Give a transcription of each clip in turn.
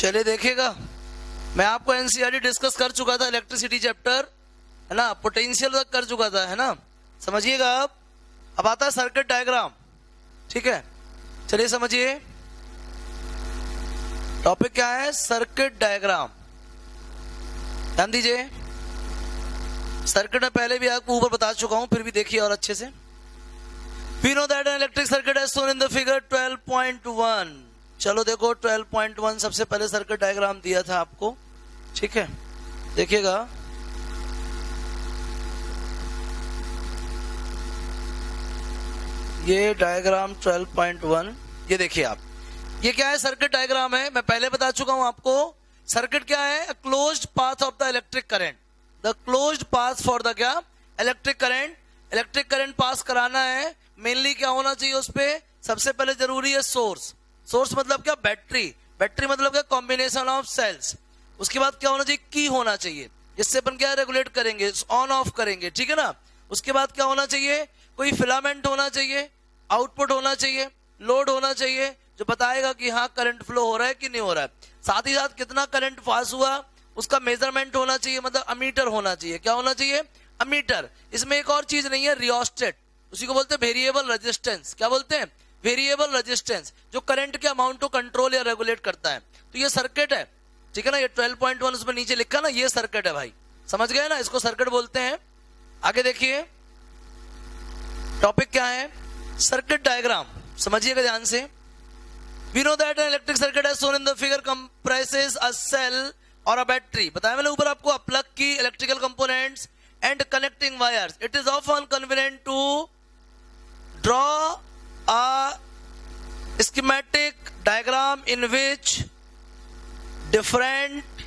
चलिए देखिएगा, मैं आपको एनसीईआरटी डिस्कस कर चुका था, इलेक्ट्रिसिटी चैप्टर है ना, पोटेंशियल तक कर चुका था, है ना। समझिएगा आप। अब आता है सर्किट डायग्राम, ठीक है। चलिए समझिए, टॉपिक क्या है, सर्किट डायग्राम। ध्यान दीजिए, सर्किट में पहले भी आपको ऊपर बता चुका हूं, फिर भी देखिए और अच्छे से। We know that an electric circuit as shown in the figure 12.1। चलो देखो 12.1 सबसे पहले सर्किट डायग्राम दिया था आपको, ठीक है। देखिएगा, ये डायग्राम 12.1, ये देखिए आप, ये क्या है, सर्किट डायग्राम है। मैं पहले बता चुका हूं आपको, सर्किट क्या है, a closed path of the electric current, the closed path for the क्या, electric current. Electric current pass कराना है, मेनली क्या होना चाहिए उस पे, सबसे पहले जरूरी है सोर्स। सोर्स मतलब क्या, बैटरी। बैटरी मतलब क्या, कॉम्बिनेशन ऑफ सेल्स। उसके बाद क्या होना चाहिए, की होना चाहिए, जिससे अपन क्या रेगुलेट करेंगे, ऑन ऑफ करेंगे, ठीक है ना। उसके बाद क्या होना चाहिए, कोई फिलामेंट होना चाहिए, आउटपुट होना चाहिए, लोड होना चाहिए, जो बताएगा कि हाँ करंट फ्लो हो रहा है कि नहीं हो रहा है। साथ ही साथ कितना करंट पास हुआ उसका मेजरमेंट होना चाहिए, मतलब अमीटर होना चाहिए। क्या होना चाहिए, अमीटर। इसमें एक और चीज नहीं है, रियोस्टेट, उसी को बोलते हैं वेरिएबल रेजिस्टेंस। क्या बोलते हैं, वेरिएबल रेजिस्टेंस, जो करंट के अमाउंट को कंट्रोल या रेगुलेट करता है। तो ये सर्किट है, ठीक है ना। ये 12.1 उसमें नीचे लिखा ना, ये सर्किट है भाई, समझ गए ना, इसको सर्किट बोलते हैं। आगे देखिए, टॉपिक क्या है, सर्किट डायग्राम। समझिएगा ध्यान से। We know that an electric circuit as shown in the figure comprises a cell or a battery। बताया मैंने ऊपर आपको, a plug की electrical components and connecting wires। It is often convenient to draw a schematic diagram in which different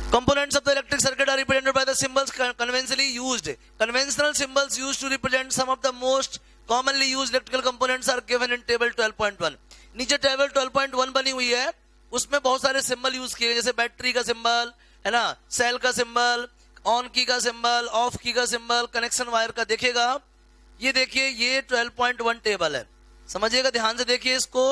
components of the electric circuit are represented by the symbols conventionally used। Conventional symbols used to represent some of the most commonly used electrical components are given in table 12.1। नीचे table 12.1 बनी हुई है, उसमें बहुत सारे symbol use किए, जैसे battery का सिंबल है ना, सेल का सिंबल, ऑन की का सिंबल, ऑफ की का सिंबल, कनेक्शन वायर का। देखिएगा, ये देखिए, ये 12.1 टेबल है, समझिएगा ध्यान से देखिए इसको।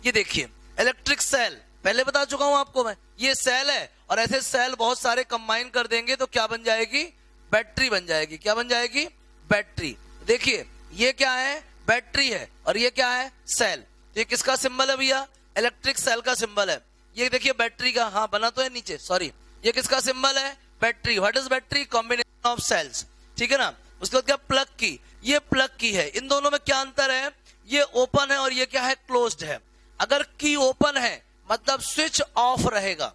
ये देखिए इलेक्ट्रिक सेल, पहले बता चुका हूं आपको मैं, ये सेल है, और ऐसे सेल बहुत सारे कंबाइन कर देंगे तो क्या बन जाएगी, बैटरी बन जाएगी। क्या बन जाएगी, बैटरी। देखिए ये क्या है, बैटरी है, और ये क्या है, सेल। ये किसका सिंबल है भैया, इलेक्ट्रिक सेल का सिंबल है। ये देखिए बैटरी का, हाँ बना तो है नीचे, सॉरी। ये किसका सिंबल है, battery. What is battery, combination of cells, ठीक है ना। उसके बाद क्या, प्लग की, ये प्लग की है। इन दोनों में क्या अंतर है, ये ओपन है और ये क्या है, क्लोज्ड है। अगर की ओपन है मतलब स्विच ऑफ रहेगा,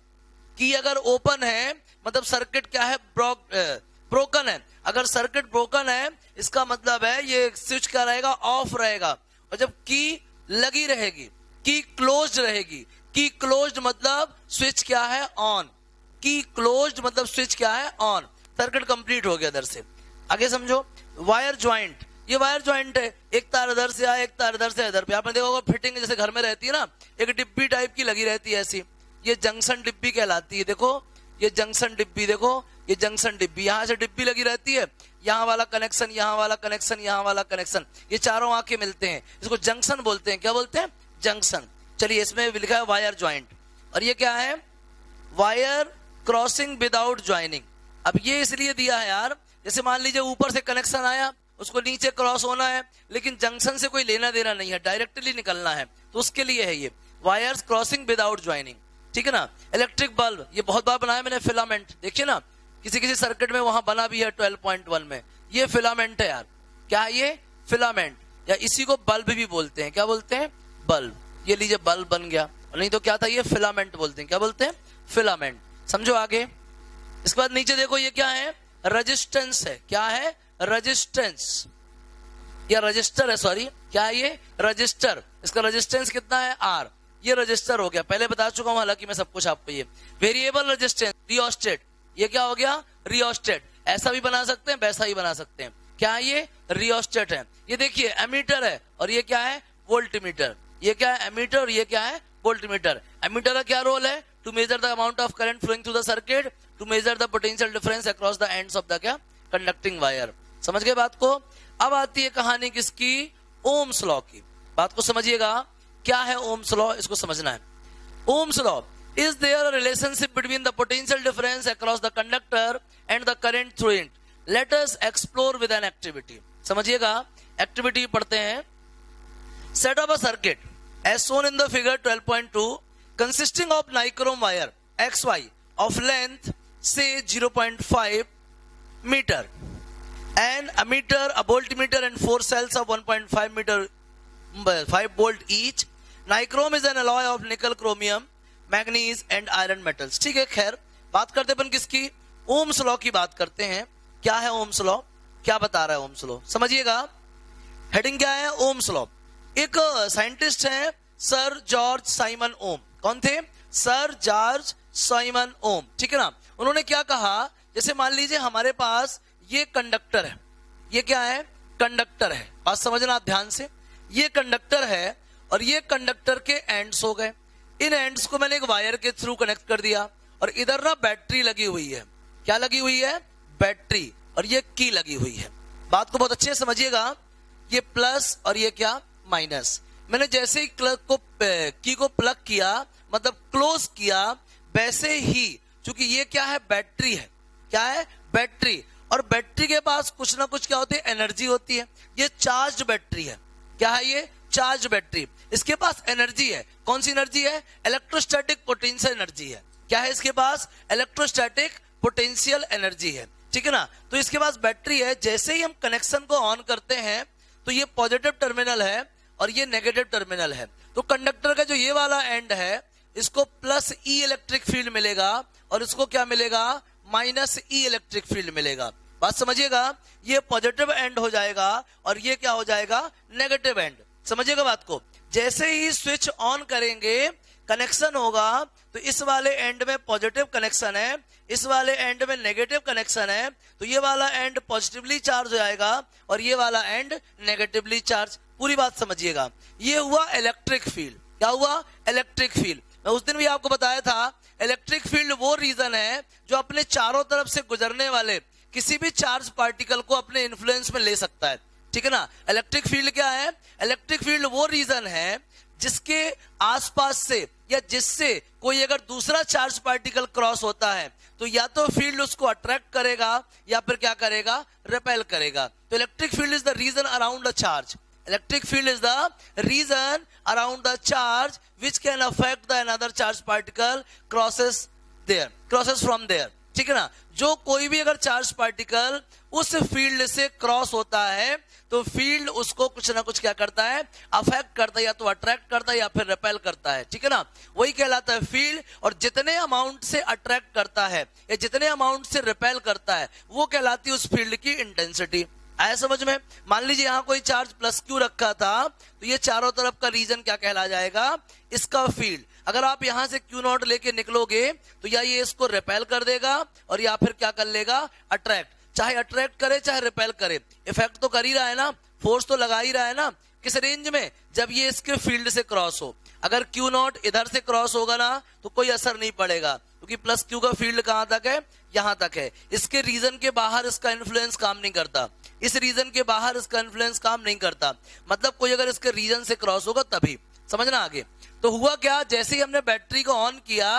की अगर ओपन है मतलब सर्किट क्या है, ब्रोकन है। अगर सर्किट ब्रोकन है इसका मतलब है ये स्विच क्या रहेगा, ऑफ रहेगा। और जब की लगी रहेगी, की क्लोज्ड रहेगी, की क्लोज्ड मतलब स्विच क्या है, ऑन। की क्लोज्ड मतलब स्विच क्या है, ऑन। सर्किट कंप्लीट हो गया इधर से। आगे समझो, वायर ज्वाइंट, ये वायर ज्वाइंट है, एक तार इधर से आया, एक तार इधर से इधर पे। आपने देखा होगा फिटिंग जैसे घर में रहती है ना, एक डिब्बी टाइप की लगी रहती है ऐसी, ये जंक्शन डिब्बी कहलाती है। देखो ये जंक्शन डिब्बी, देखो ये जंक्शन डिब्बी, यहां से डिब्बी लगी रहती है, यहां वाला कनेक्शन, यहां वाला कनेक्शन, यहां वाला कनेक्शन, ये चारों आके मिलते हैं, इसको जंक्शन बोलते हैं। क्या बोलते हैं, जंक्शन। चलिए इसमें लिखा है वायर ज्वाइंट, और ये क्या है, वायर क्रॉसिंग विदाउट ज्वाइनिंग। अब ये इसलिए दिया है यार, जैसे मान लीजिए ऊपर से कनेक्शन आया, उसको नीचे क्रॉस होना है, लेकिन जंक्शन से कोई लेना देना नहीं है, डायरेक्टली निकलना है, तो उसके लिए है ये वायर्स क्रॉसिंग विदाउट ज्वाइनिंग, ठीक है ना। इलेक्ट्रिक बल्ब, ये बहुत बार बनाया मैंने, फिलामेंट। देखिए ना, किसी किसी सर्किट में वहां बना भी है 12.1 में, ये फिलामेंट है यार। क्या है ये, फिलामेंट, या इसी को बल्ब भी बोलते हैं। क्या बोलते हैं, बल्ब। ये लीजिए बल्ब बन गया, नहीं तो क्या था, ये फिलामेंट बोलते हैं। क्या बोलते हैं, फिलामेंट। समझो आगे। इसके बाद नीचे देखो, ये क्या है, रेजिस्टेंस है। क्या है, रेजिस्टेंस, या रजिस्टर है, सॉरी, क्या है ये, रजिस्टर। इसका रेजिस्टेंस कितना है, आर। ये रजिस्टर हो गया, पहले बता चुका हूं हालांकि मैं सब कुछ आपको। ये वेरिएबल रेजिस्टेंस, रियोस्टेट, ये क्या हो गया, रियोस्टेट। ऐसा भी बना सकते हैं, वैसा ही बना सकते हैं। क्या है ये, रियोस्टेट है। ये देखिए एमीटर है, और ये क्या है, वोल्टमीटर। ये क्या है, एमीटर, और ये क्या है, वोल्टमीटर। एमीटर का क्या रोल है, to measure the amount of current flowing through the circuit, to measure the potential difference across the ends of the क्या, कंडक्टिंग वायर। समझ गए बात को। अब आती है कहानी किसकी, ओम्स लॉ की। बात को समझिएगा, क्या है ओम्स लॉ, इसको समझना है। Ohm's law Is there a relationship between the potential difference across the conductor and the current through it? Let us explore with an activity. समझिएगा, एक्टिविटी पढ़ते हैं. Set up a circuit as shown in the figure 12.2 consisting of nichrome wire XY of length say 0.5 meter, an ammeter, a voltmeter and 4 cells of 1.5 meter 5 volt each. Nichrome is an alloy of nickel, chromium, manganese and iron metals. ठीक है, खैर बात करते अपन किसकी? Ohm's law की बात करते हैं. क्या है ओम्स लॉ? क्या बता रहा है ओम्स लॉ? समझिएगा, हेडिंग क्या है? Ohm's law. एक साइंटिस्ट है सर जॉर्ज साइमन ओम. कौन थे? सर जॉर्ज साइमन ओम. ठीक है ना. उन्होंने क्या कहा, जैसे मान लीजिए हमारे पास ये कंडक्टर है. ये क्या है? कंडक्टर है. बात समझना आप ध्यान से. ये कंडक्टर है और ये कंडक्टर के एंड्स हो गए. इन एंड्स को मैंने एक वायर के थ्रू कनेक्ट कर दिया और इधर ना बैटरी लगी हुई है. क्या लगी हुई है? बैटरी. और ये की लगी हुई है. बात को बहुत अच्छे से समझिएगा. ये प्लस और ये क्या? माइनस. मैंने जैसे ही की को प्लग किया, मतलब क्लोज किया, वैसे ही चूंकि ये क्या है? बैटरी है. क्या है? बैटरी. और बैटरी के पास कुछ ना कुछ क्या होती है? एनर्जी होती है. ये चार्ज बैटरी है. क्या है ये? Charge battery. इसके पास एनर्जी है. कौन सी एनर्जी है? इलेक्ट्रोस्टैटिक पोटेंशियल एनर्जी है. क्या है इसके पास? इलेक्ट्रोस्टैटिक पोटेंशियल एनर्जी है. ठीक है ना. तो इसके पास बैटरी है. जैसे ही हम कनेक्शन को ऑन करते हैं तो ये पॉजिटिव टर्मिनल है और ये नेगेटिव टर्मिनल है. तो कंडक्टर का जो ये वाला एंड है, इसको प्लस ई इलेक्ट्रिक फील्ड मिलेगा और इसको क्या मिलेगा? माइनस ई इलेक्ट्रिक फील्ड मिलेगा. बात समझिएगा, ये पॉजिटिव एंड हो जाएगा और ये क्या हो जाएगा? Negative and. समझिएगा बात को. जैसे ही स्विच ऑन करेंगे, कनेक्शन होगा, तो इस वाले एंड में पॉजिटिव कनेक्शन है, इस वाले एंड में नेगेटिव कनेक्शन है. तो ये वाला एंड पॉजिटिवली चार्ज हो जाएगा और ये वाला एंड नेगेटिवली चार्ज. पूरी बात समझिएगा. ये हुआ इलेक्ट्रिक फील्ड. क्या हुआ? Electric field. मैं उस दिन भी आपको बताया था, इलेक्ट्रिक फील्ड वो रीजन है जो अपने चारों तरफ से गुजरने वाले किसी भी चार्ज पार्टिकल को अपने इन्फ्लुएंस में ले सकता है. ठीक है ना. इलेक्ट्रिक फील्ड क्या है? इलेक्ट्रिक फील्ड वो रीजन है जिसके आसपास से या जिससे कोई अगर दूसरा चार्ज पार्टिकल क्रॉस होता है तो या तो फील्ड उसको अट्रैक्ट करेगा या फिर क्या करेगा? रिपेल करेगा. तो electric field is the region around the charge. Electric field is the reason around the charge which can affect the another charge particle crosses from there. ठीक है ना. जो कोई भी अगर चार्ज पार्टिकल उस फील्ड से क्रॉस होता है तो फील्ड उसको कुछ ना कुछ क्या करता है? अफेक्ट करता है, या तो अट्रैक्ट करता है या फिर रिपेल करता है. ठीक है ना. वही कहलाता है फील्ड. और जितने अमाउंट से अट्रैक्ट करता है या जितने अमाउंट से रिपेल करता है वो कहलाती है उस फील्ड की इंटेंसिटी. आया समझ में? मान लीजिए यहां कोई चार्ज प्लस क्यू रखा था, तो ये चारों तरफ का रीजन क्या कहला जाएगा? इसका फील्ड. अगर आप यहां से क्यू नॉट लेके निकलोगे तो या ये इसको रिपेल कर देगा और या फिर क्या कर लेगा? अट्रैक्ट. चाहे अट्रैक्ट करे चाहे रिपेल करे, इफेक्ट तो कर ही रहा है ना, फोर्स तो लगा ही रहा है ना. किस रेंज में? जब ये इसके फील्ड से क्रॉस हो. अगर क्यू नॉट इधर से क्रॉस होगा ना तो कोई असर नहीं पड़ेगा, क्योंकि प्लस क्यू का फील्ड कहां तक है? यहां तक है. इसके रीजन के बाहर इसका इन्फ्लुएंस काम नहीं करता. इस रीजन के बाहर इसका इन्फ्लुएंस काम नहीं करता. मतलब कोई अगर इसके रीजन से क्रॉस होगा तभी. समझना आगे. तो हुआ क्या? जैसे ही हमने बैटरी को ऑन किया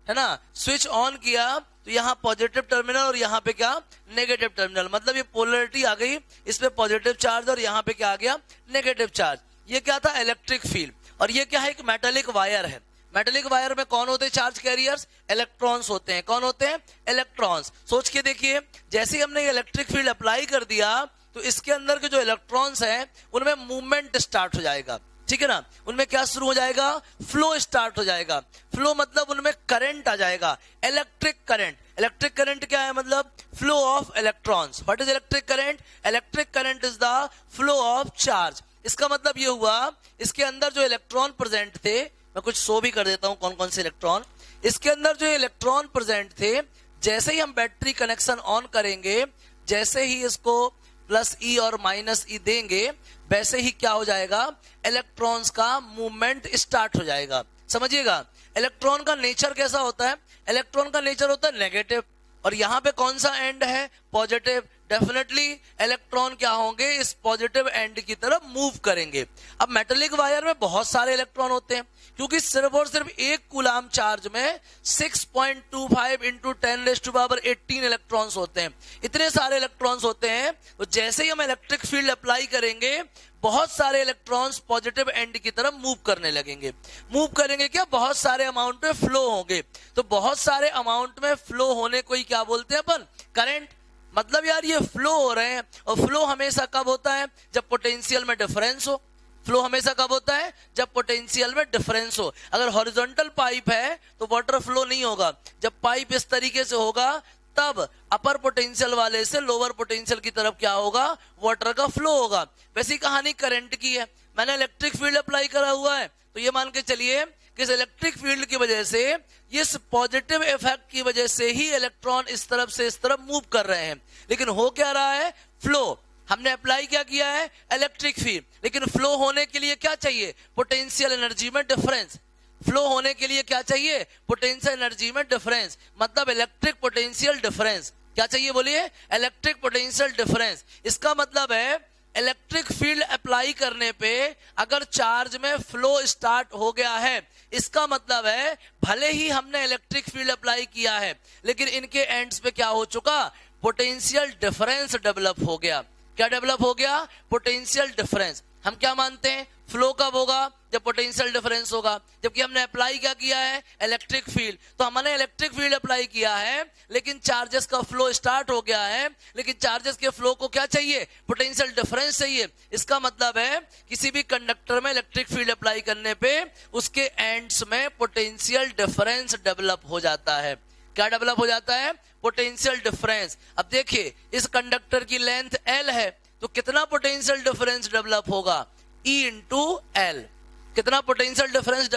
है ना, स्विच ऑन किया, तो यहाँ पॉजिटिव टर्मिनल और यहाँ पे क्या? Negative terminal. मतलब ये पोलरिटी आ गई, इस पे पॉजिटिव चार्ज और यहाँ पे क्या आ गया? Negative charge. ये क्या था? Electric field. और ये क्या है? एक मेटालिक वायर है. मेटालिक वायर में कौन होते हैं चार्ज कैरियर्स? इलेक्ट्रॉन्स होते हैं. कौन होते हैं? इलेक्ट्रॉन्स. सोच के देखिए, जैसे ही हमने इलेक्ट्रिक फील्ड अप्लाई कर दिया तो इसके अंदर के जो इलेक्ट्रॉन्स हैं उनमें मूवमेंट स्टार्ट हो जाएगा. ठीक है ना. उनमें क्या शुरू हो जाएगा? फ्लो स्टार्ट हो जाएगा. फ्लो मतलब उनमें करंट आ जाएगा. Electric current. इलेक्ट्रिक करंट क्या है? मतलब flow of electrons. What is electric current? Electric current is the flow of charge. इसका मतलब ये हुआ, इसके अंदर जो इलेक्ट्रॉन प्रेजेंट थे, मैं कुछ शो भी कर देता हूं कौन कौन से इलेक्ट्रॉन. इसके अंदर जो इलेक्ट्रॉन प्रेजेंट थे, जैसे ही हम बैटरी कनेक्शन ऑन करेंगे, जैसे ही इसको प्लस ई और माइनस ई देंगे, वैसे ही क्या हो जाएगा? इलेक्ट्रॉन्स का मूवमेंट स्टार्ट हो जाएगा. समझिएगा. इलेक्ट्रॉन का नेचर कैसा होता है? इलेक्ट्रॉन का नेचर होता है नेगेटिव. और यहाँ पे कौन सा एंड है? पॉजिटिव. डेफिनेटली इलेक्ट्रॉन क्या होंगे, इस पॉजिटिव एंड की तरफ मूव करेंगे। अब मेटेलिक वायर में बहुत सारे इलेक्ट्रॉन होते हैं, क्योंकि सिर्फ और सिर्फ एक कूलाम चार्ज में 6.25 इंटू 10⁻18 इलेक्ट्रॉन्स होते हैं। इतने सारे इलेक्ट्रॉन्स होते हैं, तो जैसे ही हम इलेक्ट्रिक फील्ड अप्लाई करेंगे बहुत सारे इलेक्ट्रॉन्स पॉजिटिव एंड की तरफ मूव करने लगेंगे। मूव करेंगे क्या, बहुत सारे अमाउंट में फ्लो होंगे। तो बहुत सारे अमाउंट में फ्लो होने को ही क्या बोलते हैं अपन, करंट। मतलब यार ये फ्लो हो रहे हैं, और फ्लो हमेशा कब होता है, जब पोटेंशियल में डिफरेंस हो। फ्लो हमेशा कब होता है, जब पोटेंशियल में डिफरेंस हो। अगर हॉरिजॉन्टल पाइप है तो वाटर फ्लो नहीं होगा। जब पाइप इस तरीके से होगा तब अपर पोटेंशियल वाले से लोअर पोटेंशियल की तरफ क्या होगा, वाटर का फ्लो होगा। वैसी कहानी करंट की है। मैंने इलेक्ट्रिक फील्ड अप्लाई करा हुआ है, तो ये मान के चलिए कि इस इलेक्ट्रिक फील्ड की वजह से, इस पॉजिटिव इफेक्ट की वजह से ही इलेक्ट्रॉन इस तरफ से इस तरफ मूव कर रहे हैं। लेकिन हो क्या रहा है, फ्लो। हमने अप्लाई क्या किया है, इलेक्ट्रिक फील्ड। लेकिन फ्लो होने के लिए क्या चाहिए, पोटेंशियल एनर्जी में डिफरेंस। फ्लो होने के लिए क्या चाहिए, पोटेंशियल एनर्जी में डिफरेंस, मतलब इलेक्ट्रिक पोटेंशियल डिफरेंस। क्या चाहिए बोलिए, इलेक्ट्रिक पोटेंशियल डिफरेंस। इसका मतलब है इलेक्ट्रिक फील्ड अप्लाई करने पे अगर चार्ज में फ्लो स्टार्ट हो गया है, इसका मतलब है भले ही हमने इलेक्ट्रिक फील्ड अप्लाई किया है, लेकिन इनके एंड्स पे क्या हो चुका, पोटेंशियल डिफरेंस डेवलप हो गया। क्या डेवलप हो गया, पोटेंशियल डिफरेंस। हम क्या मानते हैं, फ्लो कब होगा, जब पोटेंशियल डिफरेंस होगा। जबकि हमने अप्लाई क्या किया है, इलेक्ट्रिक फील्ड। तो हमने इलेक्ट्रिक फील्ड अप्लाई किया है, लेकिन चार्जेस का फ्लो स्टार्ट हो गया है। लेकिन चार्जेस के फ्लो को क्या चाहिए, पोटेंशियल डिफरेंस चाहिए। इसका मतलब है किसी भी कंडक्टर में इलेक्ट्रिक फील्ड अप्लाई करने पे उसके एंड्स में पोटेंशियल डिफरेंस डेवलप हो जाता है। क्या डेवलप हो जाता है, पोटेंशियल डिफरेंस। अब देखिए इस कंडक्टर की लेंथ L है, तो कितना पोटेंशियल डिफरेंस डेवलप होगा, E इंटू L। कितना पोटेंशियल डिफरेंस